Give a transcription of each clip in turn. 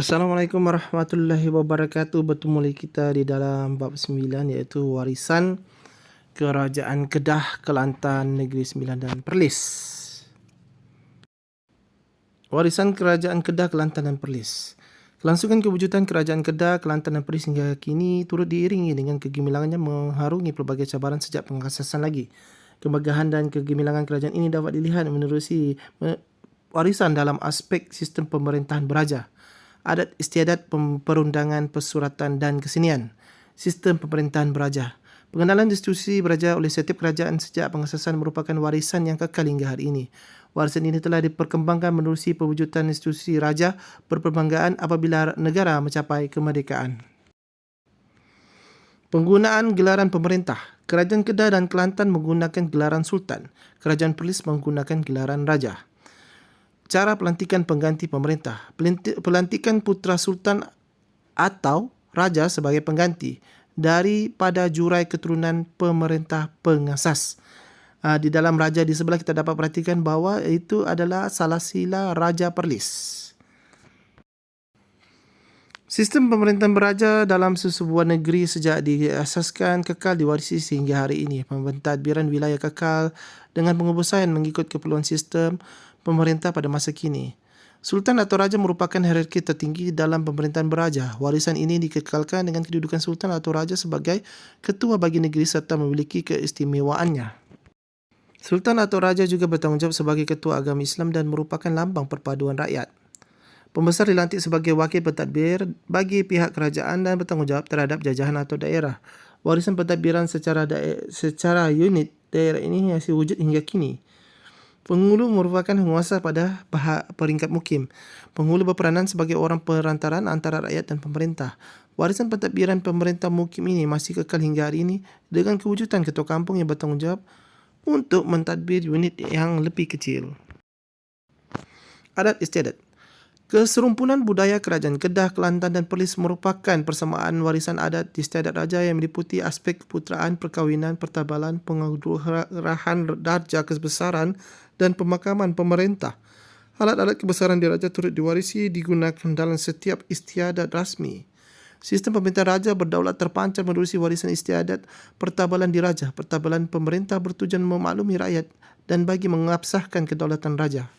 Assalamualaikum warahmatullahi wabarakatuh. Bertemu lagi kita di dalam bab 9 iaitu warisan Kerajaan Kedah, Kelantan, Negeri Sembilan dan Perlis. Warisan Kerajaan Kedah, Kelantan dan Perlis. Kelangsungan kewujudan Kerajaan Kedah, Kelantan dan Perlis hingga kini turut diiringi dengan kegemilangannya mengharungi pelbagai cabaran sejak pengasasan lagi. Kemegahan dan kegemilangan kerajaan ini dapat dilihat menerusi warisan dalam aspek sistem pemerintahan beraja, adat istiadat, perundangan, persuratan dan kesenian. Sistem pemerintahan beraja. Pengenalan institusi beraja oleh setiap kerajaan sejak pengasasan merupakan warisan yang kekal hingga hari ini. Warisan ini telah diperkembangkan menerusi pewujudan institusi raja berperbanggaan apabila negara mencapai kemerdekaan. Penggunaan gelaran pemerintah. Kerajaan Kedah dan Kelantan menggunakan gelaran Sultan. Kerajaan Perlis menggunakan gelaran Raja. Cara pelantikan pengganti pemerintah. Pelantikan Putera Sultan atau Raja sebagai pengganti daripada jurai keturunan pemerintah pengasas. Di dalam Raja di sebelah kita dapat perhatikan bahawa itu adalah Salasila Raja Perlis. Sistem pemerintahan beraja dalam sesebuah negeri sejak diasaskan kekal diwarisi sehingga hari ini. Pentadbiran wilayah kekal dengan pengurusan mengikut keperluan sistem pemerintah pada masa kini. Sultan atau Raja merupakan hierarki tertinggi dalam pemerintahan beraja. Warisan ini dikekalkan dengan kedudukan Sultan atau Raja sebagai ketua bagi negeri serta memiliki keistimewaannya. Sultan atau Raja juga bertanggungjawab sebagai ketua agama Islam dan merupakan lambang perpaduan rakyat. Pembesar dilantik sebagai wakil pentadbir bagi pihak kerajaan dan bertanggungjawab terhadap jajahan atau daerah. Warisan pentadbiran secara unit daerah ini masih wujud hingga kini. Penghulu merupakan penguasa pada peringkat mukim. Penghulu berperanan sebagai orang perantaraan antara rakyat dan pemerintah. Warisan pentadbiran pemerintah mukim ini masih kekal hingga hari ini dengan kewujudan ketua kampung yang bertanggungjawab untuk mentadbir unit yang lebih kecil. Adat istiadat. Keserumpunan budaya Kerajaan Kedah, Kelantan dan Perlis merupakan persamaan warisan adat istiadat raja yang meliputi aspek keputeraan, perkahwinan, pertabalan, pengangurahan darjah kebesaran dan pemakaman pemerintah. Alat-alat kebesaran diraja turut diwarisi digunakan dalam setiap istiadat rasmi. Sistem pemerintahan raja berdaulat terpancar menerusi warisan istiadat pertabalan diraja. Pertabalan pemerintah bertujuan memaklumi rakyat dan bagi mengabsahkan kedaulatan raja.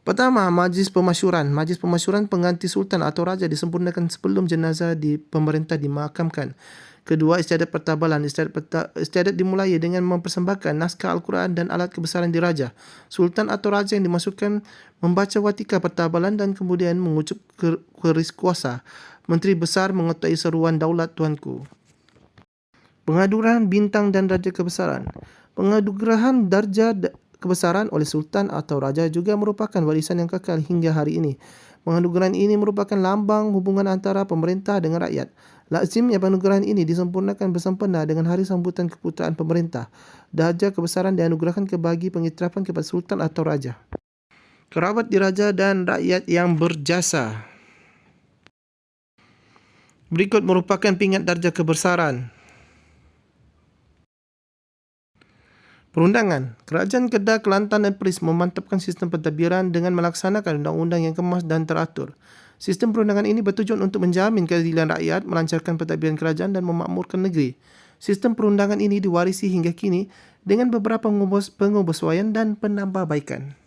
Pertama, Majlis Pemasyuran. Majlis Pemasyuran pengganti Sultan atau Raja disempurnakan sebelum jenazah di pemerintah dimakamkan. Kedua, istiadat pertabalan. Istiadat dimulai dengan mempersembahkan naskah Al-Quran dan alat kebesaran diraja. Sultan atau Raja yang dimasukkan membaca watika pertabalan dan kemudian mengucap keris kuasa. Menteri Besar mengetahui seruan daulat tuanku. Pengadurahan bintang dan darjah kebesaran. Pengadurahan darjah kebesaran oleh Sultan atau Raja juga merupakan warisan yang kekal hingga hari ini. Penganugerahan ini merupakan lambang hubungan antara pemerintah dengan rakyat. Lazimnya penganugerahan ini disempurnakan bersempena dengan hari sambutan keputeraan pemerintah. Darjah kebesaran dianugerahkan bagi pengiktirafan kepada Sultan atau Raja. Kerabat diraja dan rakyat yang berjasa. Berikut merupakan pingat darjah kebesaran. Perundangan. Kerajaan Kedah, Kelantan dan Perlis memantapkan sistem pentadbiran dengan melaksanakan undang-undang yang kemas dan teratur. Sistem perundangan ini bertujuan untuk menjamin keadilan rakyat, melancarkan pentadbiran kerajaan dan memakmurkan negeri. Sistem perundangan ini diwarisi hingga kini dengan beberapa pengesesuaian dan penambahbaikan.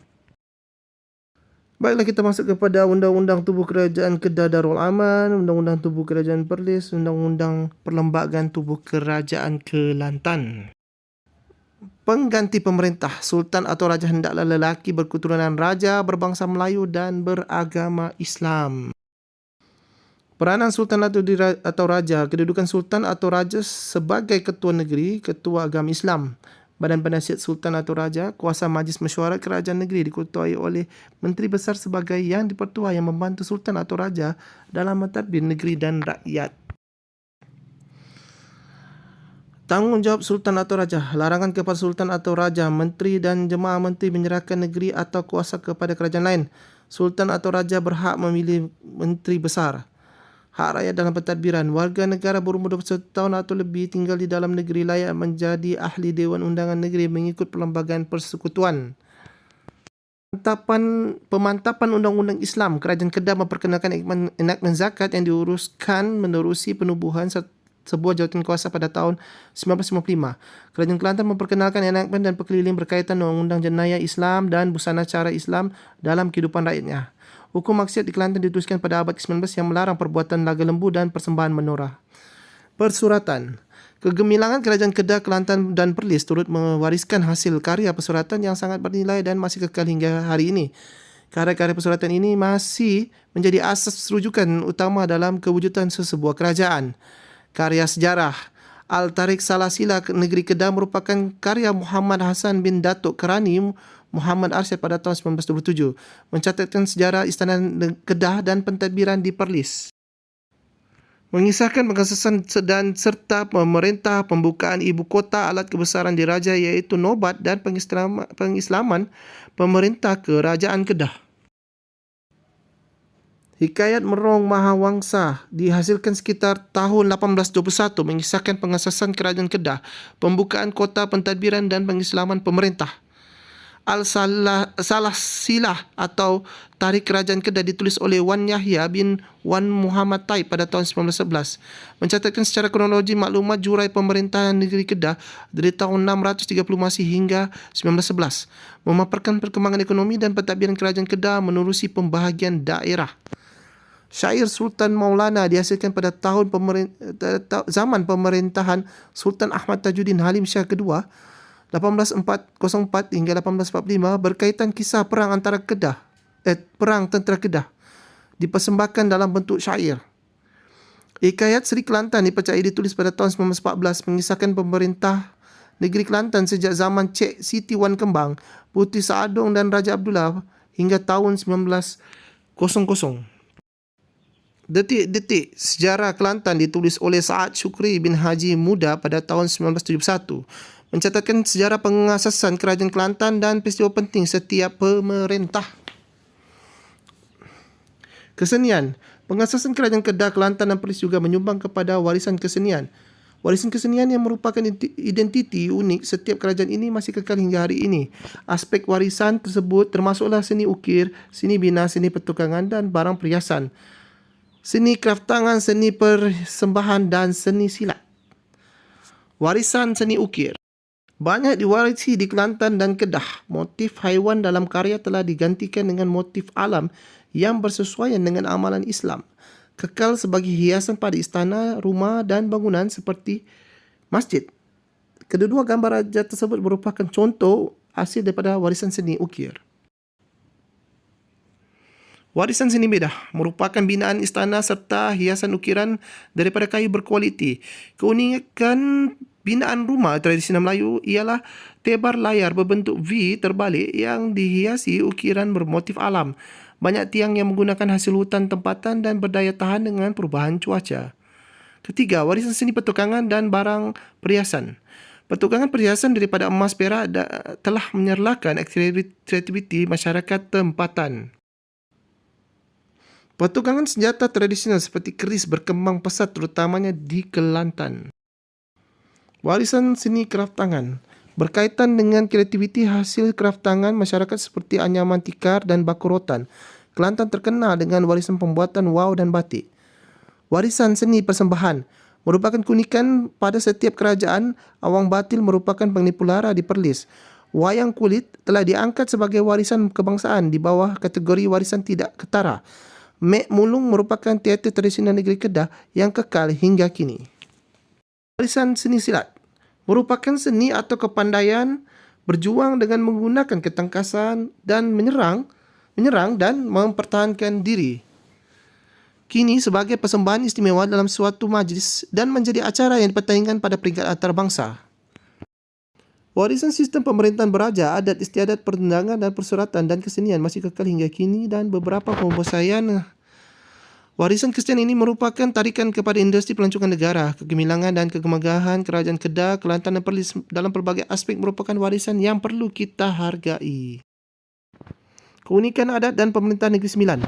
Baiklah, kita masuk kepada Undang-Undang Tubuh Kerajaan Kedah Darul Aman, Undang-Undang Tubuh Kerajaan Perlis, Undang-Undang Perlembagaan Tubuh Kerajaan Kelantan. Pengganti pemerintah. Sultan atau Raja hendaklah lelaki berketurunan raja, berbangsa Melayu dan beragama Islam. Peranan Sultan atau Raja. Kedudukan Sultan atau Raja sebagai ketua negeri, ketua agama Islam. Badan Penasihat Sultan atau Raja. Kuasa Majlis Mesyuarat Kerajaan Negeri diketuai oleh Menteri Besar sebagai yang dipertua yang membantu Sultan atau Raja dalam mentadbir negeri dan rakyat. Tanggungjawab Sultan atau Raja. Larangan kepada Sultan atau Raja, Menteri dan Jemaah Menteri menyerahkan negeri atau kuasa kepada kerajaan lain. Sultan atau Raja berhak memilih Menteri Besar. Hak rakyat dalam pentadbiran. Warga negara berumur 21 tahun atau lebih tinggal di dalam negeri layak menjadi ahli Dewan Undangan Negeri mengikut perlembagaan persekutuan. Pemantapan Undang-Undang Islam, Kerajaan Kedah memperkenalkan enakmen zakat yang diuruskan menerusi penubuhan sebuah jawatan kuasa pada tahun 1955. Kerajaan Kelantan memperkenalkan enakmen dan perkeliling berkaitan dengan Undang Jenayah Islam dan busana cara Islam dalam kehidupan rakyatnya. Hukum maksiat di Kelantan dituliskan pada abad ke-19 yang melarang perbuatan laga lembu dan persembahan menorah. Persuratan. Kegemilangan Kerajaan Kedah, Kelantan dan Perlis turut mewariskan hasil karya persuratan yang sangat bernilai dan masih kekal hingga hari ini. Karya-karya persuratan ini masih menjadi asas rujukan utama dalam kewujudan sesebuah kerajaan. Karya sejarah. Al-Tariq Salasila Negeri Kedah merupakan karya Muhammad Hasan bin Datuk Kerani Muhammad Arsyad pada tahun 1927, mencatatkan sejarah Istana Kedah dan pentadbiran di Perlis. Mengisahkan pengasasan dan serta pemerintah pembukaan ibu kota alat kebesaran diraja iaitu Nobat dan pengislaman pemerintah Kerajaan Kedah. Hikayat Merong Mahawangsa dihasilkan sekitar tahun 1821 mengisahkan pengasasan Kerajaan Kedah, pembukaan kota pentadbiran dan pengislaman pemerintah. Al-Salasilah atau Tarikh Kerajaan Kedah ditulis oleh Wan Yahya bin Wan Muhammad Taib pada tahun 1911. Mencatatkan secara kronologi maklumat jurai pemerintahan negeri Kedah dari tahun 630 Masih hingga 1911. Memaparkan perkembangan ekonomi dan pentadbiran Kerajaan Kedah menerusi pembahagian daerah. Syair Sultan Maulana dihasilkan pada zaman pemerintahan Sultan Ahmad Tajuddin Halim Shah II 1804 hingga 1845 berkaitan kisah perang perang tentera Kedah dipersembahkan dalam bentuk syair. Hikayat Seri Kelantan dipercayai ditulis pada tahun 1914 mengisahkan pemerintah negeri Kelantan sejak zaman Cik Siti Wan Kembang, Puteri Saadong dan Raja Abdullah hingga tahun 1900. Detik-detik sejarah Kelantan ditulis oleh Saad Syukri bin Haji Muda pada tahun 1971. Mencatatkan sejarah pengasasan Kerajaan Kelantan dan peristiwa penting setiap pemerintah. Kesenian. Pengasasan Kerajaan Kedah, Kelantan dan Perlis juga menyumbang kepada warisan kesenian. Warisan kesenian yang merupakan identiti unik setiap kerajaan ini masih kekal hingga hari ini. Aspek warisan tersebut termasuklah seni ukir, seni bina, seni pertukangan dan barang perhiasan, seni kraftangan, seni persembahan dan seni silat. Warisan seni ukir. Banyak diwarisi di Kelantan dan Kedah. Motif haiwan dalam karya telah digantikan dengan motif alam yang bersesuaian dengan amalan Islam. Kekal sebagai hiasan pada istana, rumah dan bangunan seperti masjid. Kedua gambar raja tersebut merupakan contoh hasil daripada warisan seni ukir. Warisan seni bedah merupakan binaan istana serta hiasan ukiran daripada kayu berkualiti. Keunikan binaan rumah tradisional Melayu ialah tebar layar berbentuk V terbalik yang dihiasi ukiran bermotif alam. Banyak tiang yang menggunakan hasil hutan tempatan dan berdaya tahan dengan perubahan cuaca. Ketiga, warisan seni pertukangan dan barang perhiasan. Pertukangan perhiasan daripada emas perak telah menyerlakan kreativiti masyarakat tempatan. Pertukangan senjata tradisional seperti keris berkembang pesat terutamanya di Kelantan. Warisan seni kraftangan berkaitan dengan kreativiti hasil kraftangan masyarakat seperti anyaman tikar dan baku rotan. Kelantan terkenal dengan warisan pembuatan wau dan batik. Warisan seni persembahan merupakan keunikan pada setiap kerajaan. Awang batil merupakan penipu lara di Perlis. Wayang kulit telah diangkat sebagai warisan kebangsaan di bawah kategori warisan tidak ketara. Mek Mulung merupakan teater tradisional negeri Kedah yang kekal hingga kini. Warisan seni silat merupakan seni atau kepandaian berjuang dengan menggunakan ketangkasan dan menyerang dan mempertahankan diri. Kini sebagai persembahan istimewa dalam suatu majlis dan menjadi acara yang dipertandingkan pada peringkat antarabangsa. Warisan sistem pemerintahan beraja, adat istiadat, perundangan dan persuratan dan kesenian masih kekal hingga kini dan beberapa pembosaian. Warisan kesenian ini merupakan tarikan kepada industri pelancongan negara. Kegemilangan dan kemegahan Kerajaan Kedah, Kelantan dan Perlis dalam pelbagai aspek merupakan warisan yang perlu kita hargai. Keunikan adat dan pemerintahan Negeri Sembilan.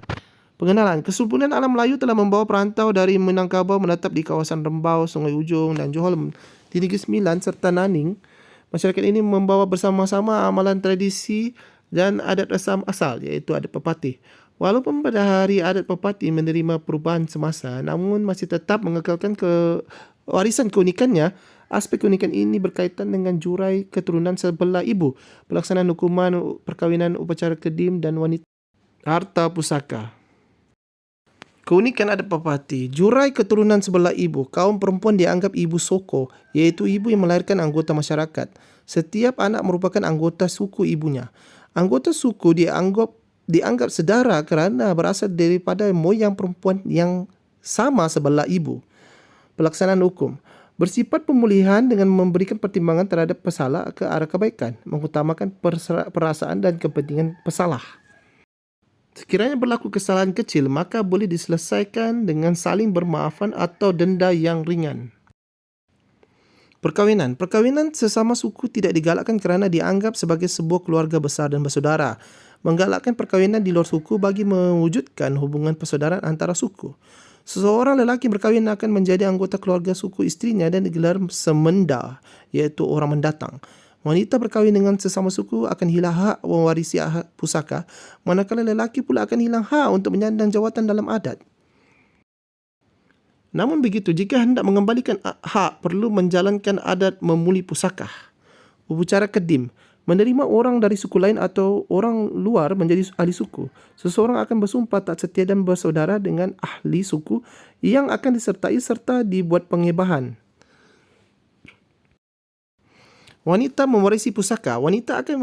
Pengenalan. Kesulbunan alam Melayu telah membawa perantau dari Minangkabau menetap di kawasan Rembau, Sungai Ujong dan Johor di Negeri Sembilan serta Naning. Masyarakat ini membawa bersama-sama amalan tradisi dan adat asal iaitu adat pepatih. Walaupun pada hari adat pepatih menerima perubahan semasa, namun masih tetap mengekalkan warisan keunikannya. Aspek keunikan ini berkaitan dengan jurai keturunan sebelah ibu, pelaksanaan hukuman perkahwinan, upacara kedim dan wanita, harta pusaka. Keunikan adat Papati, jurai keturunan sebelah ibu, kaum perempuan dianggap ibu soko, iaitu ibu yang melahirkan anggota masyarakat. Setiap anak merupakan anggota suku ibunya. Anggota suku dianggap sedara kerana berasal daripada moyang perempuan yang sama sebelah ibu. Pelaksanaan hukum bersifat pemulihan dengan memberikan pertimbangan terhadap pesalah ke arah kebaikan, mengutamakan perasaan dan kepentingan pesalah. Sekiranya berlaku kesalahan kecil, maka boleh diselesaikan dengan saling bermaafan atau denda yang ringan. Perkahwinan. Perkahwinan sesama suku tidak digalakkan kerana dianggap sebagai sebuah keluarga besar dan bersaudara. Menggalakkan perkahwinan di luar suku bagi mewujudkan hubungan persaudaraan antara suku. Seseorang lelaki berkahwin akan menjadi anggota keluarga suku isterinya dan digelar semenda, iaitu orang mendatang. Wanita berkahwin dengan sesama suku akan hilang hak mewarisi pusaka, manakala lelaki pula akan hilang hak untuk menyandang jawatan dalam adat. Namun begitu, jika hendak mengembalikan hak, perlu menjalankan adat memuli pusaka. Upacara kedim, menerima orang dari suku lain atau orang luar menjadi ahli suku. Seseorang akan bersumpah tak setia dan bersaudara dengan ahli suku yang akan disertai serta dibuat pengebahan. Wanita mewarisi pusaka. Wanita akan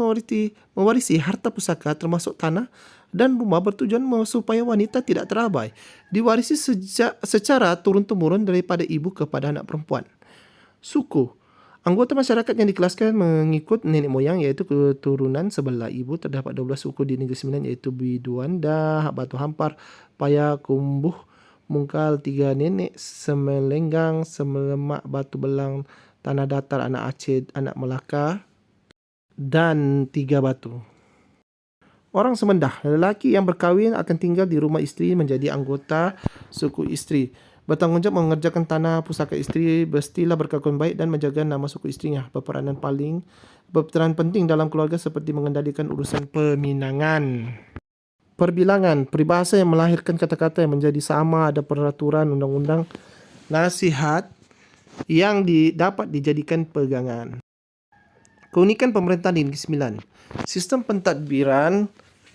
mewarisi harta pusaka termasuk tanah dan rumah bertujuan supaya wanita tidak terabai. Diwarisi secara turun-temurun daripada ibu kepada anak perempuan. Suku. Anggota masyarakat yang dikelaskan mengikut nenek moyang iaitu keturunan sebelah ibu. Terdapat 12 suku di Negeri Sembilan iaitu Biduanda, Batu Hampar, Paya, Kumbuh, Mungkal, Tiga Nenek, Semelenggang, Semelemak, Batu Belang, Tanah Datar, Anak Aceh, Anak Melaka dan Tiga Batu. Orang Semendah, lelaki yang berkahwin akan tinggal di rumah isteri menjadi anggota suku isteri. Bertanggungjawab mengerjakan tanah pusaka isteri, mestilah berkelakuan baik dan menjaga nama suku isterinya. Berperanan penting dalam keluarga seperti mengendalikan urusan peminangan. Perbilangan, peribahasa yang melahirkan kata-kata yang menjadi sama, ada peraturan, undang-undang, nasihat yang dapat dijadikan pegangan. Keunikan pemerintahan di Negeri Sembilan. Sistem pentadbiran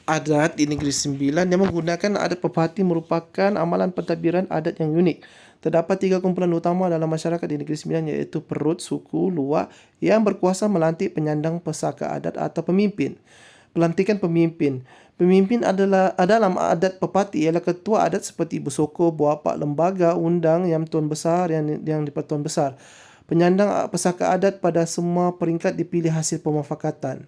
adat di Negeri Sembilan yang menggunakan adat pepati merupakan amalan pentadbiran adat yang unik. Terdapat 3 kumpulan utama dalam masyarakat di Negeri Sembilan iaitu perut, suku, luak yang berkuasa melantik penyandang pesaka adat atau pemimpin. Pelantikan pemimpin. Pemimpin dalam adat pepati ialah ketua adat seperti ibu soko, buapak lembaga, undang, yang tuan besar, yang di-Pertuan Besar. Penyandang pesaka adat pada semua peringkat dipilih hasil pemufakatan.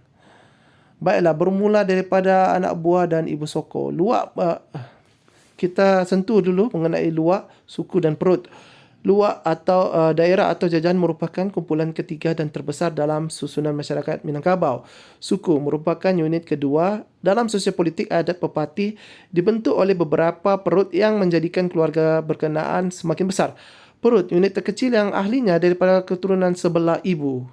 Baiklah, bermula daripada anak buah dan ibu soko. Luak, kita sentuh dulu mengenai luak, suku dan perut. Luak atau daerah atau jajahan merupakan kumpulan ketiga dan terbesar dalam susunan masyarakat Minangkabau. Suku merupakan unit kedua dalam sosiopolitik adat pepati, dibentuk oleh beberapa perut yang menjadikan keluarga berkenaan semakin besar. Perut, unit terkecil yang ahlinya daripada keturunan sebelah ibu.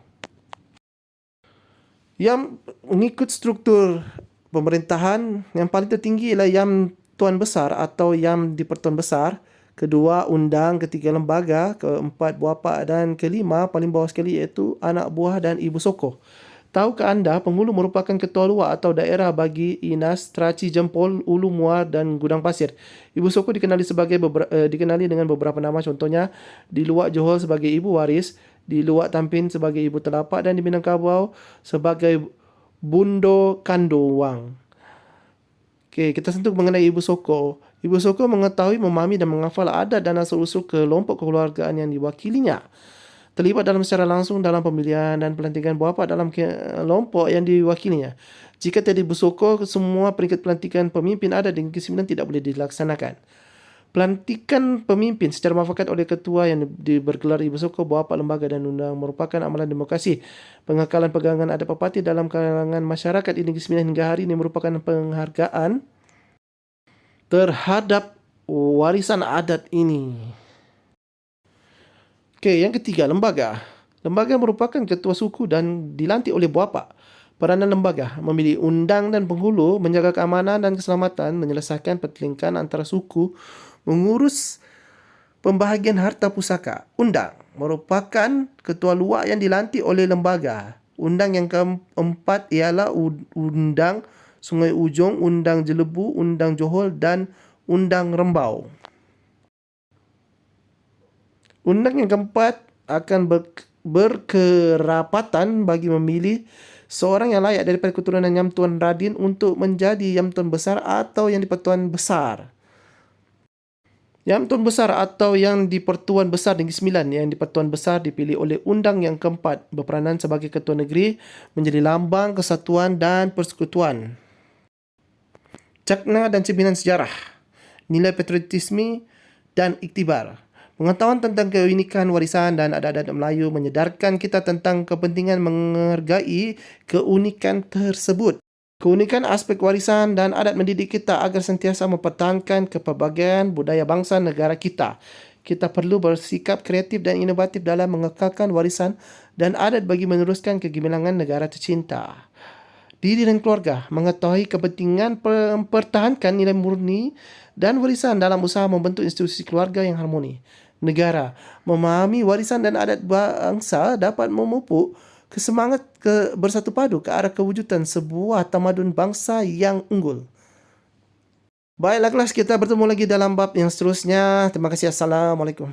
Yang mengikut struktur pemerintahan, yang paling tertinggi ialah Yam Tuan Besar atau Yam di-Pertuan Besar. Kedua, undang. Ketiga, lembaga. Keempat, buapak. Dan kelima, paling bawah sekali iaitu anak buah dan ibu soko. Tahukah anda, penghulu merupakan ketua luar atau daerah bagi Inas, Teraci, Jempol, Ulu Muar dan Gudang Pasir. Ibu soko dikenali dengan beberapa nama, contohnya di Luak Johor sebagai ibu waris, di Luak Tampin sebagai ibu telapak dan di Minangkabau sebagai Bundo Kando Wang. Okey, kita sentuh mengenai ibu soko. Ibu soko mengetahui, memahami dan menghafal adat dan asal-usul kelompok kekeluargaan yang diwakilinya. Terlibat dalam secara langsung dalam pemilihan dan pelantikan buapak dalam kelompok yang diwakilinya. Jika tiada ibu soko, semua peringkat pelantikan pemimpin adat di Negeri Sembilan tidak boleh dilaksanakan. Pelantikan pemimpin secara mufakat oleh ketua yang bergelar ibu soko, buapak, lembaga dan undang merupakan amalan demokrasi. Pengekalan pegangan adat pepati dalam kalangan masyarakat di Negeri Sembilan hingga hari ini merupakan penghargaan terhadap warisan adat ini. Okey, yang ketiga, lembaga. Lembaga merupakan ketua suku dan dilantik oleh buapak. Peranan lembaga memilih undang dan penghulu, menjaga keamanan dan keselamatan, menyelesaikan pertelingkan antara suku, mengurus pembahagian harta pusaka. Undang merupakan ketua luar yang dilantik oleh lembaga. Undang yang keempat ialah Undang Sungai Ujong, Undang Jelebu, Undang Johor dan Undang Rembau. Undang yang keempat akan berkerapatan bagi memilih seorang yang layak daripada keturunan Yam Tuan Radin untuk menjadi Yam Tuan Besar atau Yang di-Pertuan Besar. Yam Tuan Besar atau Yang di-Pertuan Besar Negeri Sembilan, Yang di-Pertuan Besar dipilih oleh Undang yang keempat, berperanan sebagai Ketua Negeri, menjadi lambang kesatuan dan persekutuan. Cakna dan cerminan sejarah, nilai patriotisme dan iktibar. Pengetahuan tentang keunikan warisan dan adat-adat Melayu menyedarkan kita tentang kepentingan menghargai keunikan tersebut. Keunikan aspek warisan dan adat mendidik kita agar sentiasa mempertahankan kepelbagaian budaya bangsa negara kita. Kita perlu bersikap kreatif dan inovatif dalam mengekalkan warisan dan adat bagi meneruskan kegemilangan negara tercinta. Diri dan keluarga mengetahui kepentingan mempertahankan nilai murni dan warisan dalam usaha membentuk institusi keluarga yang harmoni. Negara memahami warisan dan adat bangsa dapat memupuk kesemangat bersatu padu ke arah kewujudan sebuah tamadun bangsa yang unggul. Baiklah kelas, kita bertemu lagi dalam bab yang seterusnya. Terima kasih. Assalamualaikum.